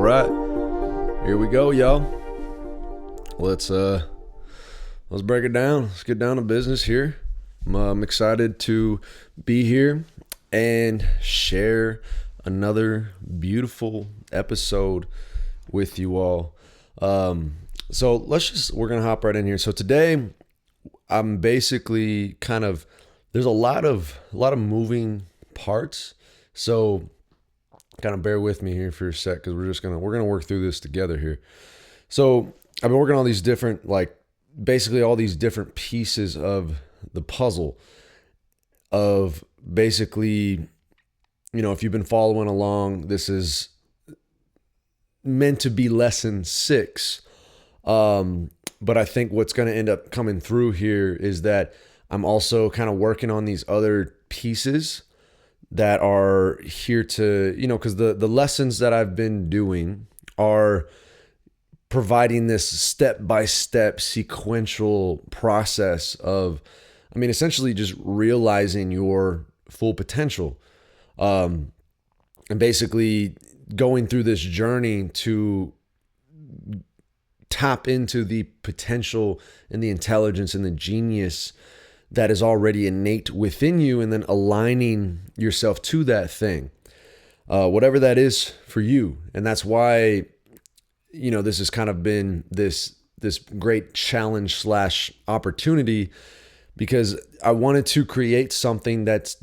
right, here we go, y'all. Let's break it down. Let's get down to business here. I'm excited to be here and share another beautiful episode with you all. So we're gonna hop right in here. So today, I'm basically there's a lot of moving parts. So kind of bear with me here for a sec, because we're gonna work through this together here. So I've been working on these different, basically all these different pieces of the puzzle of basically, if you've been following along, this is meant to be lesson 6. But I think what's going to end up coming through here is that I'm also kind of working on these other pieces that are here to, because the lessons that I've been doing are providing this step-by-step sequential process of, essentially just realizing your full potential. And basically going through this journey to tap into the potential and the intelligence and the genius that is already innate within you, and then aligning yourself to that thing, whatever that is for you. And that's why, this has kind of been this great challenge / opportunity, because I wanted to create something that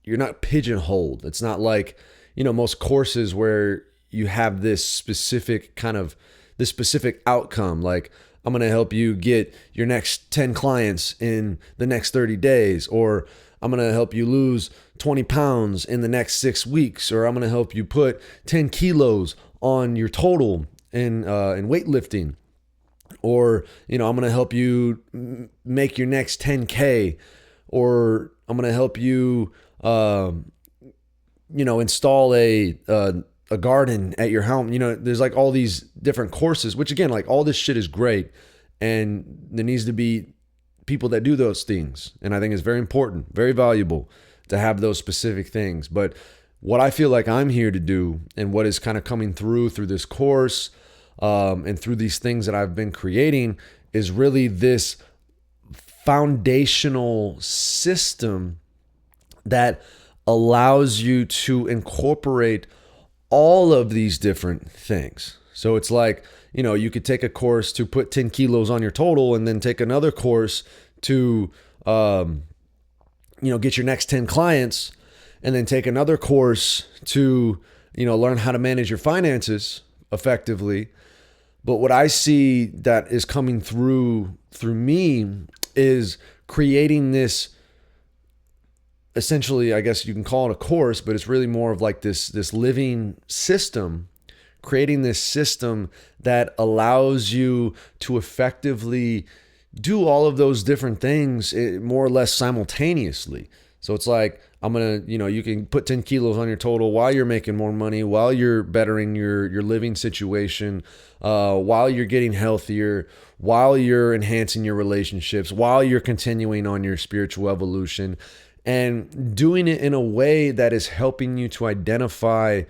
you're not pigeonholed. It's not like, most courses where you have this specific outcome, like, I'm going to help you get your next 10 clients in the next 30 days, or I'm going to help you lose 20 pounds in the next 6 weeks, or I'm going to help you put 10 kilos on your total in weightlifting, or, I'm going to help you make your next 10K, or I'm going to help you, install a garden at your home. There's all these different courses, which again, all this shit is great. And there needs to be people that do those things. And I think it's very important, very valuable to have those specific things. But what I feel like I'm here to do, and what is kind of coming through this course, and through these things that I've been creating, is really this foundational system that allows you to incorporate all of these different things. So it's like, you could take a course to put 10 kilos on your total, and then take another course to, get your next 10 clients, and then take another course to, learn how to manage your finances effectively. But what I see that is coming through me is creating this, essentially, I guess you can call it a course, but it's really more of this living system, creating this system that allows you to effectively do all of those different things more or less simultaneously. So it's like, you can put 10 kilos on your total while you're making more money, while you're bettering your living situation, while you're getting healthier, while you're enhancing your relationships, while you're continuing on your spiritual evolution, and doing it in a way that is helping you to identify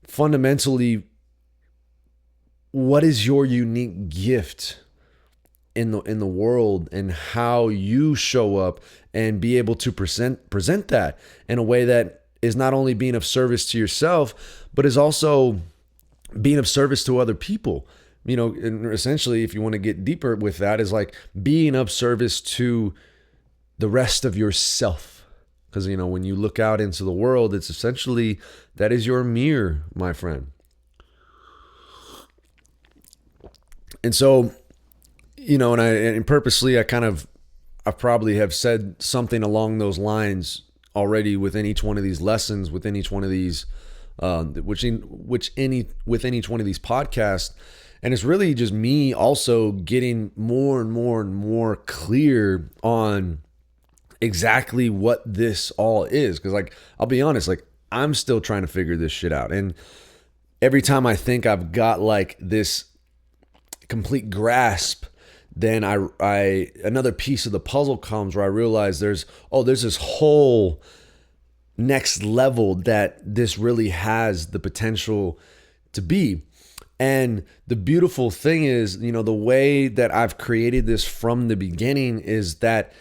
fundamentally what is your unique gift in the world, and how you show up and be able to present that in a way that is not only being of service to yourself, but is also being of service to other people. And essentially, if you want to get deeper with that, is like being of service to the rest of yourself. Because, when you look out into the world, it's essentially, that is your mirror, my friend. And so, and purposely, I probably have said something along those lines already within each one of these lessons, within each one of these, within each one of these podcasts. And it's really just me also getting more and more and more clear on exactly what this all is. Because I'll be honest, I'm still trying to figure this shit out. And every time I think I've got this complete grasp, then I another piece of the puzzle comes where I realize there's this whole next level that this really has the potential to be. And the beautiful thing is, the way that I've created this from the beginning is that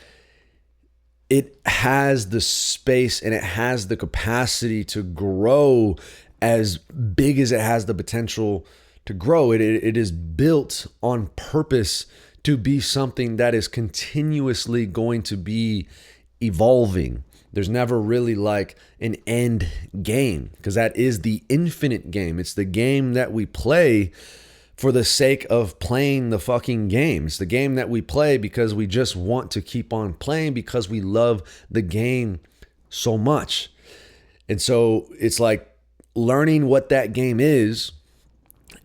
it has the space and it has the capacity to grow as big as it has the potential to grow. It is built on purpose to be something that is continuously going to be evolving. There's never really like an end game, because that is the infinite game. It's the game that we play for the sake of playing the fucking game. It's the game that we play because we just want to keep on playing, because we love the game so much. And so it's like learning what that game is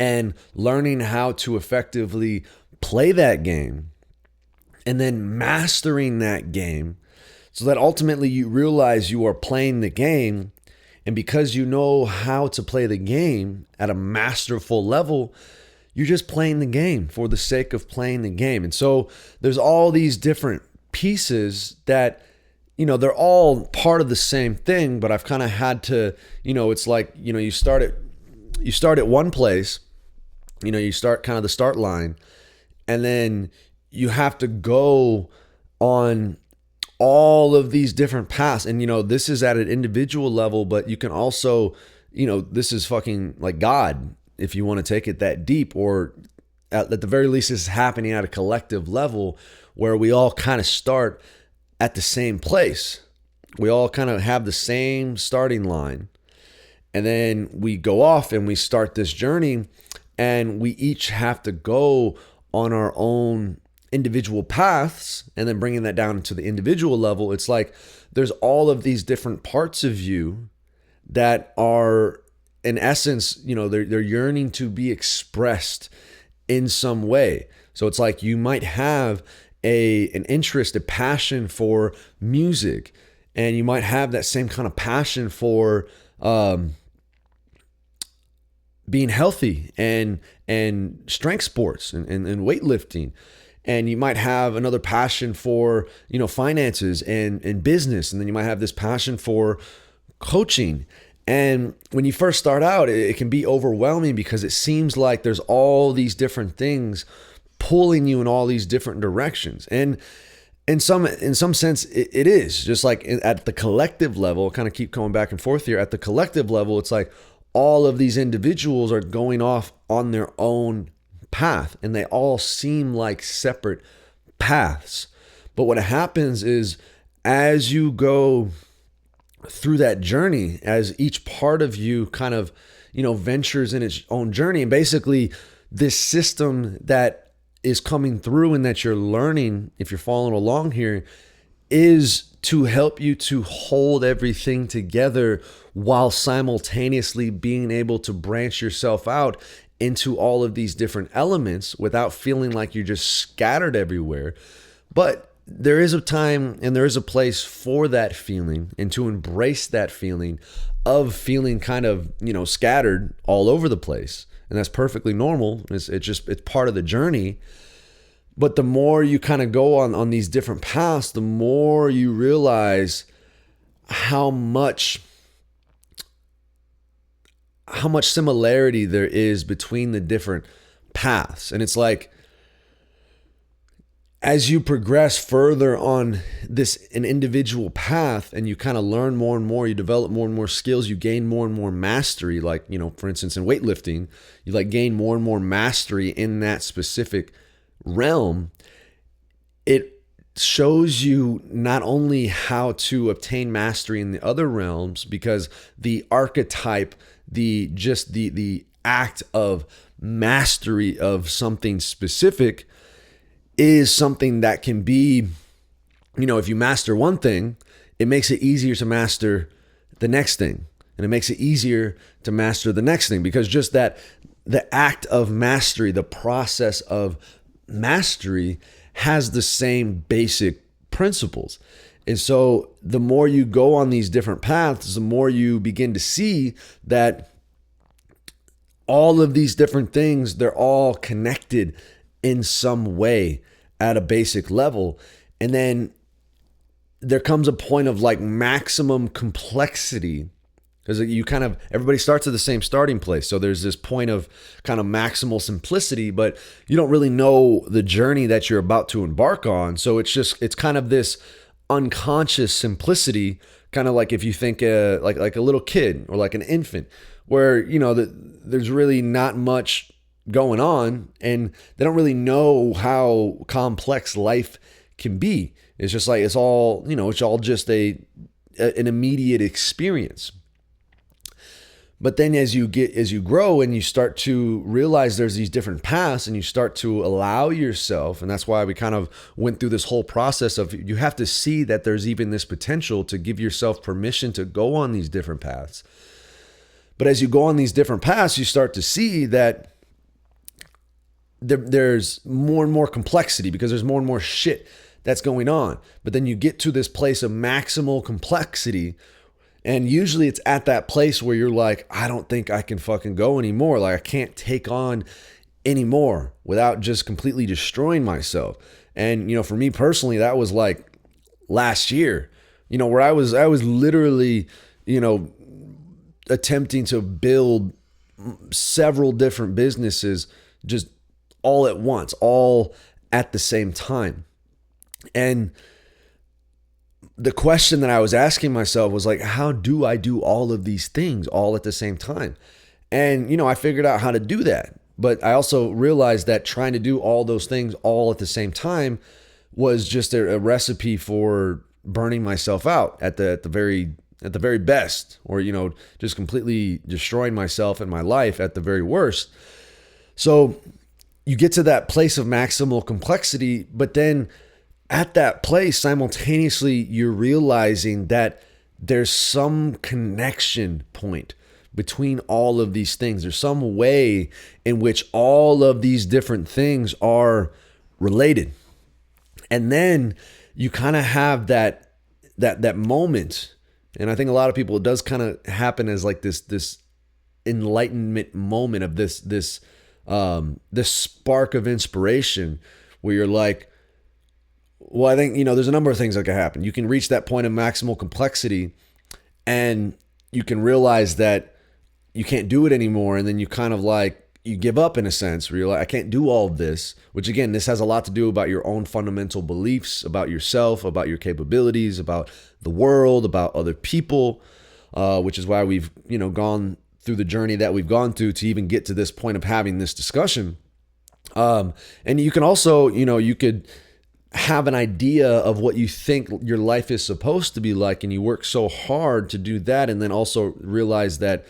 and learning how to effectively play that game, and then mastering that game, so that ultimately you realize you are playing the game. And because you know how to play the game at a masterful level, you're just playing the game for the sake of playing the game. And so there's all these different pieces that, they're all part of the same thing, but I've kind of had to, it's like, you start at one place, you start kind of the start line, and then you have to go on all of these different paths. And, this is at an individual level, but you can also, this is fucking like God, if you want to take it that deep, or at the very least, this is happening at a collective level where we all kind of start at the same place. We all kind of have the same starting line. And then we go off and we start this journey, and we each have to go on our own individual paths. And then bringing that down to the individual level, it's like there's all of these different parts of you that are, in essence, they're yearning to be expressed in some way. So it's like you might have an interest, a passion for music, and you might have that same kind of passion for being healthy and strength sports and weightlifting. And you might have another passion for, finances and business. And then you might have this passion for coaching. And when you first start out, it can be overwhelming, because it seems like there's all these different things pulling you in all these different directions. And in some sense, it is just like at the collective level. Kind of keep going back and forth here. At the collective level, it's like all of these individuals are going off on their own path, and they all seem like separate paths. But what happens is, as you go through that journey, as each part of you kind of, ventures in its own journey, and basically this system that is coming through and that you're learning, if you're following along here, is to help you to hold everything together while simultaneously being able to branch yourself out into all of these different elements without feeling like you're just scattered everywhere. But there is a time and there is a place for that feeling, and to embrace that feeling of feeling kind of, scattered all over the place. And that's perfectly normal. It's part of the journey. But the more you kind of go on these different paths, the more you realize how much similarity there is between the different paths. And it's like, as you progress further on an individual path, and you kind of learn more and more, you develop more and more skills, you gain more and more mastery. Like, for instance, in weightlifting, you like gain more and more mastery in that specific realm. It shows you not only how to obtain mastery in the other realms, because the archetype, the act of mastery of something specific is something that can be, if you master one thing, it makes it easier to master the next thing. And it makes it easier to master the next thing, because just that, the act of mastery, the process of mastery has the same basic principles. And so the more you go on these different paths, the more you begin to see that all of these different things, they're all connected in some way at a basic level. And then there comes a point of like maximum complexity because everybody starts at the same starting place. So there's this point of kind of maximal simplicity, but you don't really know the journey that you're about to embark on. So it's kind of this unconscious simplicity, kind of like if you think like a little kid or like an infant, where there's really not much going on, and they don't really know how complex life can be. It's just like it's all just an immediate experience. But then as you grow and you start to realize there's these different paths, and you start to allow yourself, and that's why we kind of went through this whole process of, you have to see that there's even this potential to give yourself permission to go on these different paths. But as you go on these different paths, you start to see that there's more and more complexity, because there's more and more shit that's going on. But then you get to this place of maximal complexity, and usually it's at that place where you're like, I don't think I can fucking go anymore. Like, I can't take on anymore without just completely destroying myself. And, for me personally, that was like last year, where I was literally, attempting to build several different businesses just all at once, all at the same time. And the question that I was asking myself was like, how do I do all of these things all at the same time? And, I figured out how to do that. But I also realized that trying to do all those things all at the same time was just a recipe for burning myself out at the very best, or, just completely destroying myself and my life at the very worst. So you get to that place of maximal complexity, but then at that place, simultaneously, you're realizing that there's some connection point between all of these things. There's some way in which all of these different things are related. And then you kind of have that moment. And I think a lot of people, it does kind of happen as like this enlightenment moment of this spark of inspiration, where you're like, well, I think, there's a number of things that can happen. You can reach that point of maximal complexity, and you can realize that you can't do it anymore. And then you kind of like, you give up in a sense, where you're like, I can't do all of this, which again, this has a lot to do about your own fundamental beliefs about yourself, about your capabilities, about the world, about other people, which is why we've, gone through the journey that we've gone through to even get to this point of having this discussion. And you can also, you could have an idea of what you think your life is supposed to be like, and you work so hard to do that, and then also realize that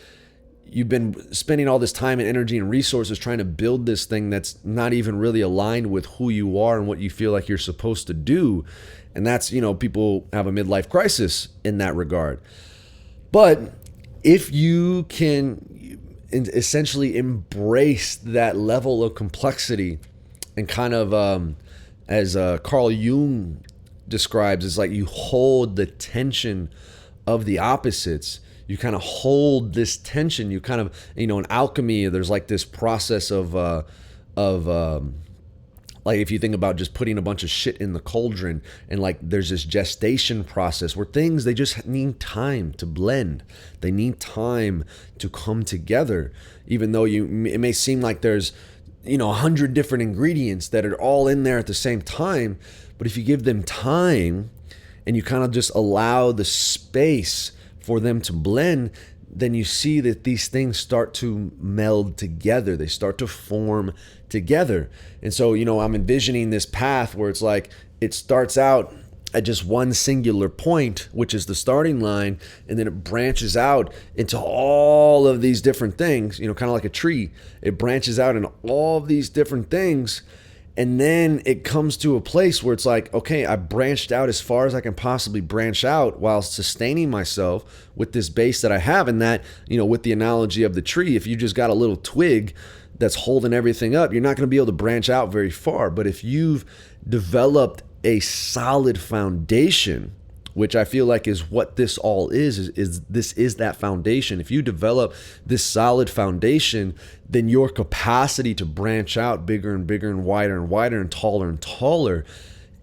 you've been spending all this time and energy and resources trying to build this thing that's not even really aligned with who you are and what you feel like you're supposed to do. And that's, people have a midlife crisis in that regard. But if you can essentially embrace that level of complexity, and kind of, as Carl Jung describes, it's like you hold the tension of the opposites. You kind of hold this tension. You kind of, in alchemy, there's like this process of like, if you think about just putting a bunch of shit in the cauldron, and like there's this gestation process where things, they just need time to blend. They need time to come together, even though it may seem like there's 100 different ingredients that are all in there at the same time. But if you give them time, and you kind of just allow the space for them to blend, then you see that these things start to meld together. They start to form together. And so, I'm envisioning this path where it's like, it starts out at just one singular point, which is the starting line, and then it branches out into all of these different things, kind of like a tree. It branches out in all of these different things. And then it comes to a place where it's like, okay, I branched out as far as I can possibly branch out while sustaining myself with this base that I have. And that, with the analogy of the tree, if you just got a little twig that's holding everything up, you're not going to be able to branch out very far. But if you've developed a solid foundation, which I feel like is what this all is this is that foundation. If you develop this solid foundation, then your capacity to branch out bigger and bigger and wider and taller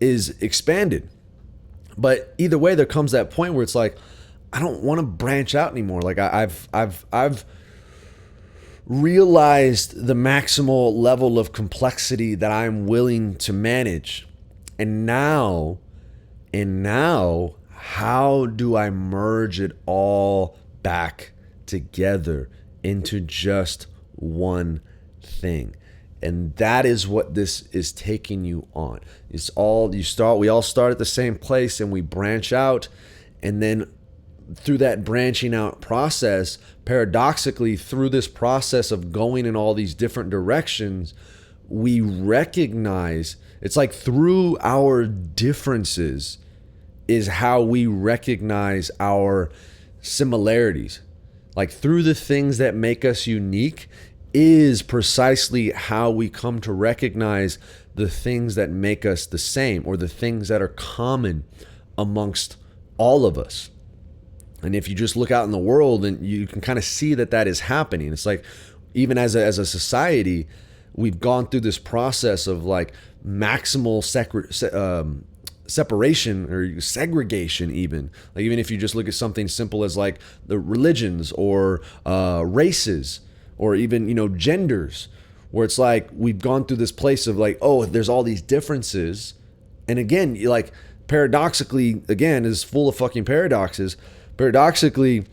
is expanded. But either way, there comes that point where it's like, I don't want to branch out anymore. Like I've realized the maximal level of complexity that I'm willing to manage. And now, how do I merge it all back together into just one thing? And that is what this is taking you on. It's all we all start at the same place and we branch out, and then through that branching out process, paradoxically, through this process of going in all these different directions, we recognize it's like through our differences is how we recognize our similarities. Like through the things that make us unique is precisely how we come to recognize the things that make us the same, or the things that are common amongst all of us. And if you just look out in the world, and you can kind of see that that is happening. It's like, even as a society, we've gone through this process of like maximal separation or segregation. Even if you just look at something simple as like the religions or races, or even genders, where it's like we've gone through this place of like, oh, there's all these differences. And again, like paradoxically, again, is full of fucking paradoxes. Paradoxically,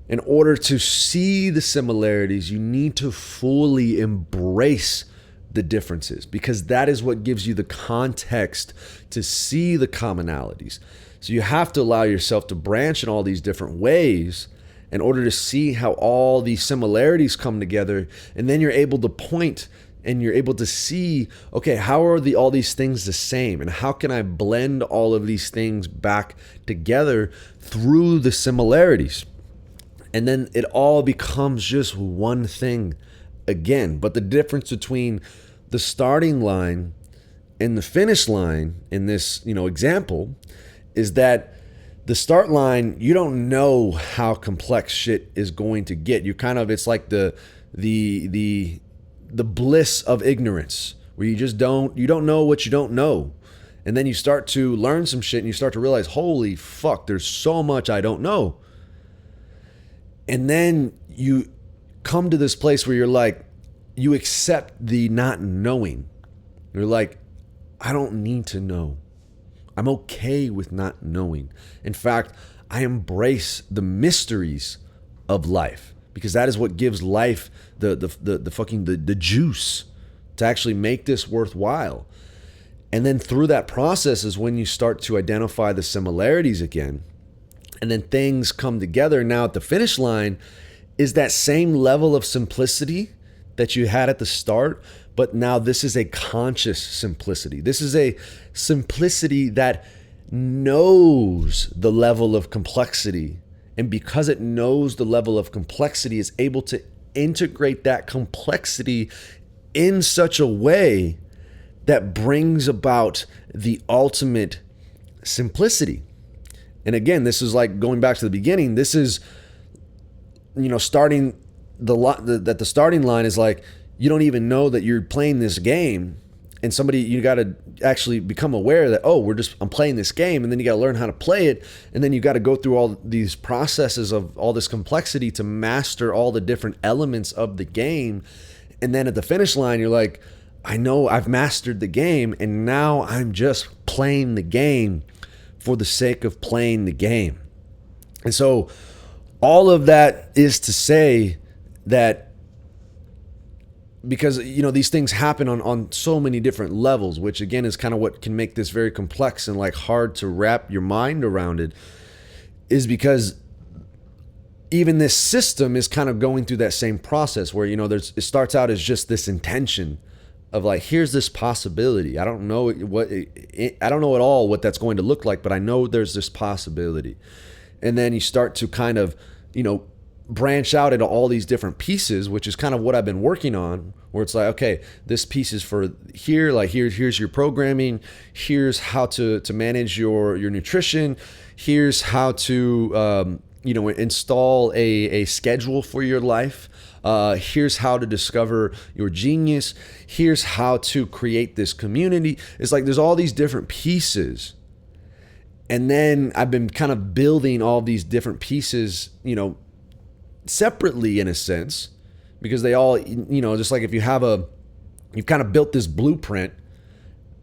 in order to see the similarities, you need to fully embrace the differences, because that is what gives you the context to see the commonalities. So you have to allow yourself to branch in all these different ways in order to see how all these similarities come together. And then you're able to point and you're able to see, okay, how are all these things the same? And how can I blend all of these things back together through the similarities? And then it all becomes just one thing again. But the difference between the starting line and the finish line in this, example, is that the start line, you don't know how complex shit is going to get. It's like the bliss of ignorance, where you don't know what you don't know. And then you start to learn some shit and you start to realize, holy fuck, there's so much I don't know. And then you come to this place where you're like, you accept the not knowing. You're like, I don't need to know. I'm okay with not knowing. In fact, I embrace the mysteries of life, because that is what gives life the juice to actually make this worthwhile. And then through that process is when you start to identify the similarities again. And then things come together. Now at the finish line is that same level of simplicity that you had at the start, but now this is a conscious simplicity. This is a simplicity that knows the level of complexity. And because it knows the level of complexity, is able to integrate that complexity in such a way that brings about the ultimate simplicity. And again, this is like going back to the beginning. This is, starting the starting line is like, you don't even know that you're playing this game, and you got to actually become aware that, I'm playing this game, and then you got to learn how to play it, and then you got to go through all these processes of all this complexity to master all the different elements of the game. And then at the finish line, you're like, I know I've mastered the game, and now I'm just playing the game for the sake of playing the game. And so all of that is to say that, because these things happen on so many different levels, which again is kind of what can make this very complex and like hard to wrap your mind around it, is because even this system is kind of going through that same process where it starts out as just this intention of like, here's this possibility. I don't know at all what that's going to look like, but I know there's this possibility. And then you start to kind of branch out into all these different pieces, which is kind of what I've been working on, where it's like, okay, this piece is for here, like here's your programming, here's how to manage your nutrition, here's how to install a schedule for your life, here's how to discover your genius, here's how to create this community. It's like there's all these different pieces. And then I've been kind of building all these different pieces, separately in a sense, because they all, just like if you've kind of built this blueprint.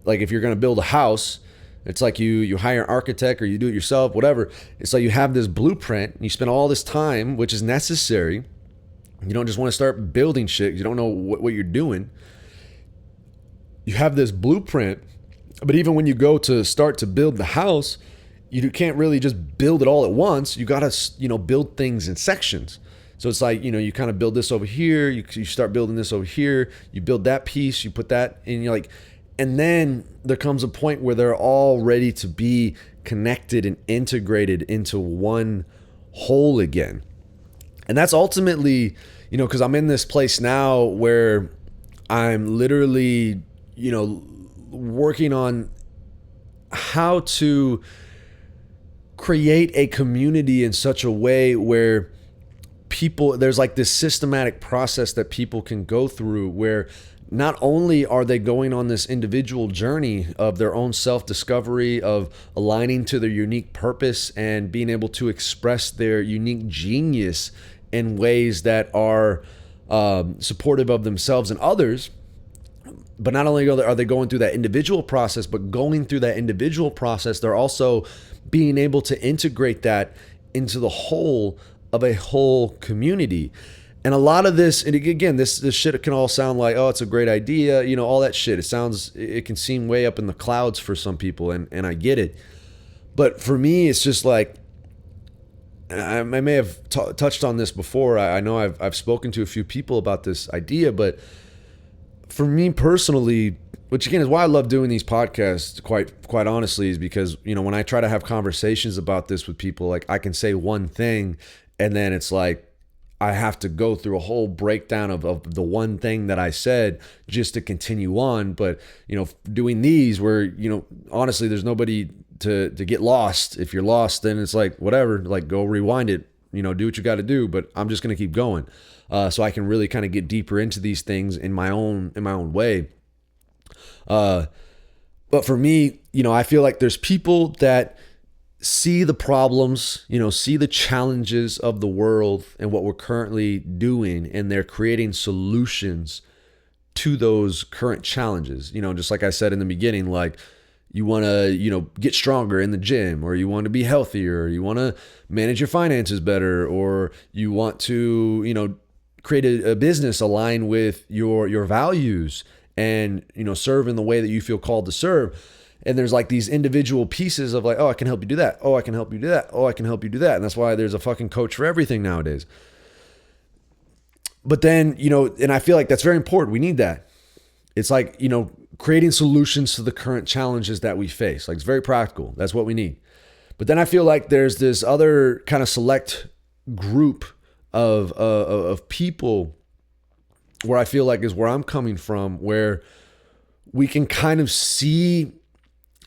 Like if you're going to build a house, it's like you hire an architect or you do it yourself, whatever. It's like you have this blueprint and you spend all this time, which is necessary. You don't just want to start building shit. You don't know what you're doing. You have this blueprint, but even when you go to start to build the house, you can't really just build it all at once. You got to, build things in sections. So it's like, you kind of build this over here. You start building this over here. You build that piece. You put that in. You're like, and then there comes a point where they're all ready to be connected and integrated into one whole again. And that's ultimately, because I'm in this place now where I'm literally, working on how to create a community in such a way where there's like this systematic process that people can go through where not only are they going on this individual journey of their own self-discovery, of aligning to their unique purpose and being able to express their unique genius in ways that are supportive of themselves and others, but not only are they going through that individual process, but going through that individual process, they're also being able to integrate that into the whole of a whole community. And a lot of this, and again, this shit can all sound like, oh, it's a great idea, all that shit. It can seem way up in the clouds for some people, and I get it. But for me, it's just like, I may have touched on this before. I know I've spoken to a few people about this idea, but for me personally, which again is why I love doing these podcasts, quite honestly, is because, when I try to have conversations about this with people, like I can say one thing, and then it's like, I have to go through a whole breakdown of the one thing that I said just to continue on. But, doing these where, honestly, there's nobody to get lost. If you're lost, then it's like, whatever, like go rewind it, do what you got to do. But I'm just going to keep going. So I can really kind of get deeper into these things in my own way. But for me, I feel like there's people that see the problems, see the challenges of the world and what we're currently doing, and they're creating solutions to those current challenges. Just like I said in the beginning, like you want to, get stronger in the gym, or you want to be healthier, or you want to manage your finances better, or you want to, create a business aligned with your values and, serve in the way that you feel called to serve. And there's like these individual pieces of like, oh, I can help you do that. Oh, I can help you do that. Oh, I can help you do that. And that's why there's a fucking coach for everything nowadays. But then, and I feel like that's very important. We need that. It's like, creating solutions to the current challenges that we face. Like it's very practical. That's what we need. But then I feel like there's this other kind of select group of people where I feel like is where I'm coming from, where we can kind of see,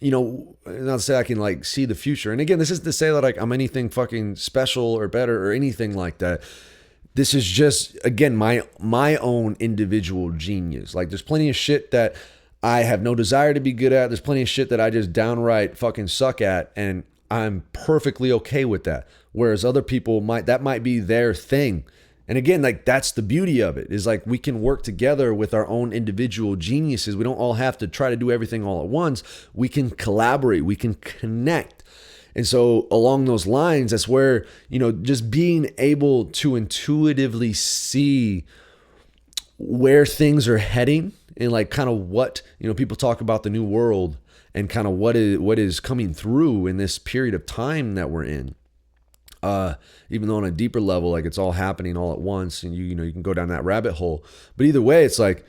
not to say I can like see the future. And again, this isn't to say that like I'm anything fucking special or better or anything like that. This is just, again, my own individual genius. Like there's plenty of shit that I have no desire to be good at. There's plenty of shit that I just downright fucking suck at. And I'm perfectly okay with that. Whereas other people that might be their thing. And again, like that's the beauty of it, is like we can work together with our own individual geniuses. We don't all have to try to do everything all at once. We can collaborate, we can connect. And so along those lines, that's where, just being able to intuitively see where things are heading and like kind of what, people talk about the new world and kind of what is coming through in this period of time that we're in. Even though on a deeper level, like it's all happening all at once and you can go down that rabbit hole. But either way, it's like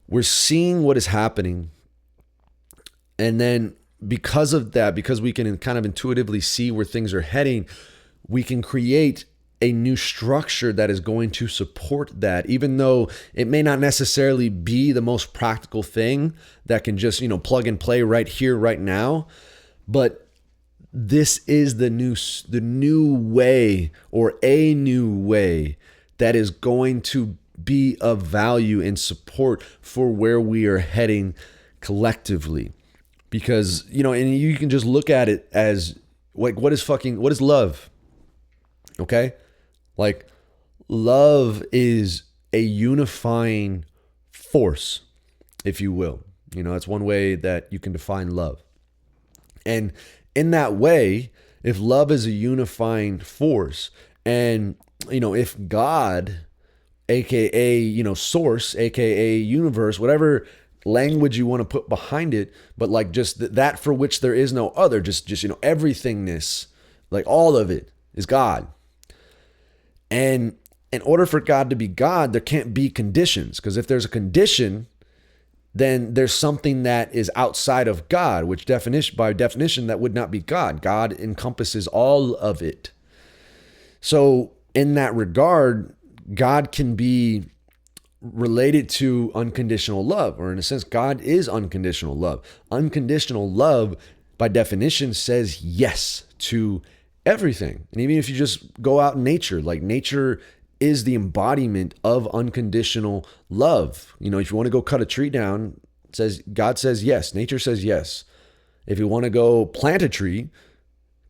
we're seeing what is happening. And then because of that, because we can kind of intuitively see where things are heading, we can create a new structure that is going to support that, even though it may not necessarily be the most practical thing that can just, plug and play right here, right now. But this is the new way, or a new way that is going to be of value and support for where we are heading collectively. because, and you can just look at it as like, what is love? Okay. Like, love is a unifying force, if you will. That's one way that you can define love. And in that way, if love is a unifying force, and, if God, AKA, source, AKA universe, whatever language you want to put behind it, but like just that for which there is no other, just everythingness, like all of it is God. And in order for God to be God, there can't be conditions, because if there's a condition, then there's something that is outside of God, which by definition, that would not be God. God encompasses all of it. So in that regard, God can be related to unconditional love, or in a sense, God is unconditional love. Unconditional love, by definition, says yes to everything. And even if you just go out in nature, like nature is the embodiment of unconditional love. If you want to go cut a tree down, God says yes. Nature says yes. If you want to go plant a tree,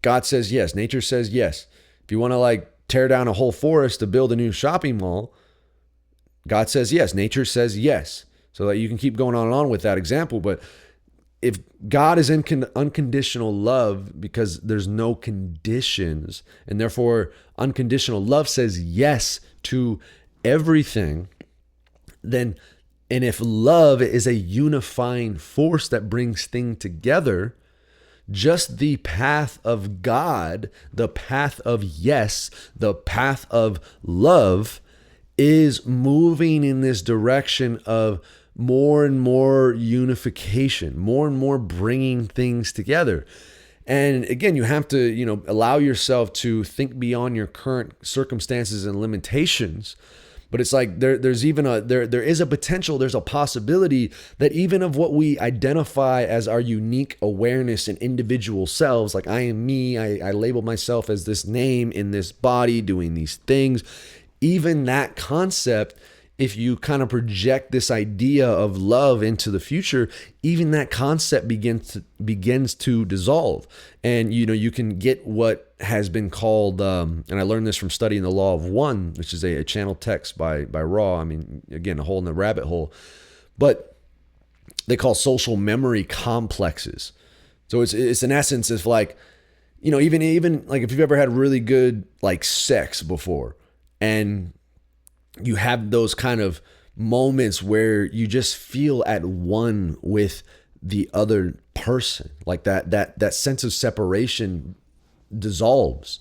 God says yes. Nature says yes. If you want to tear down a whole forest to build a new shopping mall, God says yes. Nature says yes. So that you can keep going on and on with that example. But if God is in unconditional love because there's no conditions, and therefore unconditional love says yes to everything, then, and if love is a unifying force that brings things together, just the path of God, the path of yes, the path of love is moving in this direction of more and more unification, more and more bringing things together. And again, you have to, allow yourself to think beyond your current circumstances and limitations. But it's like there's a potential, there's a possibility that even of what we identify as our unique awareness and individual selves, like I am me, I label myself as this name in this body doing these things, even that concept, if you kind of project this idea of love into the future, even that concept begins to dissolve. And, you can get what has been called, and I learned this from studying the Law of One, which is a channel text by Raw. I mean, again, a hole in the rabbit hole. But they call social memory complexes. So it's in essence, it's like, even like if you've ever had really good sex before, and you have those kind of moments where you just feel at one with the other person, like that sense of separation dissolves,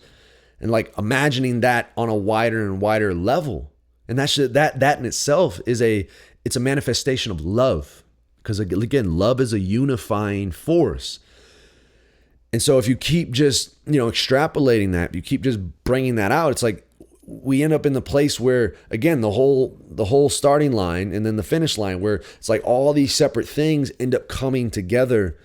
and imagining that on a wider and wider level, and that in itself it's a manifestation of love, because again, love is a unifying force. And so if you keep just extrapolating that, you keep just bringing that out, it's like we end up in the place where, again, the whole starting line and then the finish line, where it's like all these separate things end up coming together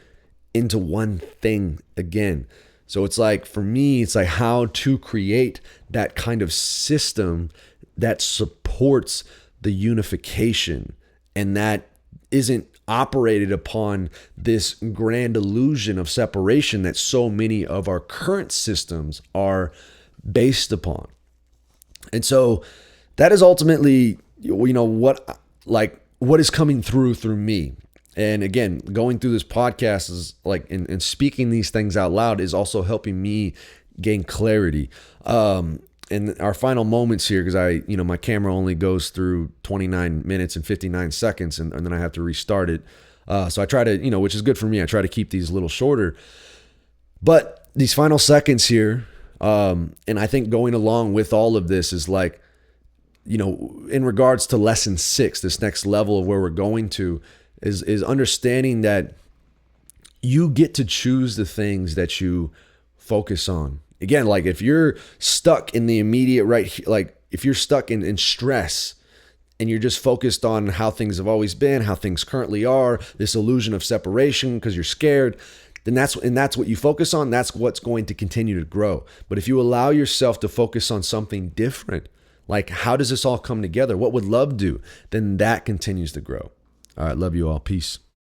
into one thing again. So it's like, for me, it's like how to create that kind of system that supports the unification, and that isn't operated upon this grand illusion of separation that so many of our current systems are based upon. And so that is ultimately, what is coming through me. And again, going through this podcast is and speaking these things out loud is also helping me gain clarity. In our final moments here, because my camera only goes through 29 minutes and 59 seconds, and then I have to restart it. So I try to, which is good for me, I try to keep these a little shorter. But these final seconds here, and I think going along with all of this is in regards to lesson 6, this next level of where we're going to is understanding that you get to choose the things that you focus on. Again, if you're stuck in the immediate if you're stuck in stress and you're just focused on how things have always been, how things currently are, this illusion of separation because you're scared, then that's what you focus on. That's what's going to continue to grow. But if you allow yourself to focus on something different, like how does this all come together? What would love do? Then that continues to grow. All right. Love you all. Peace.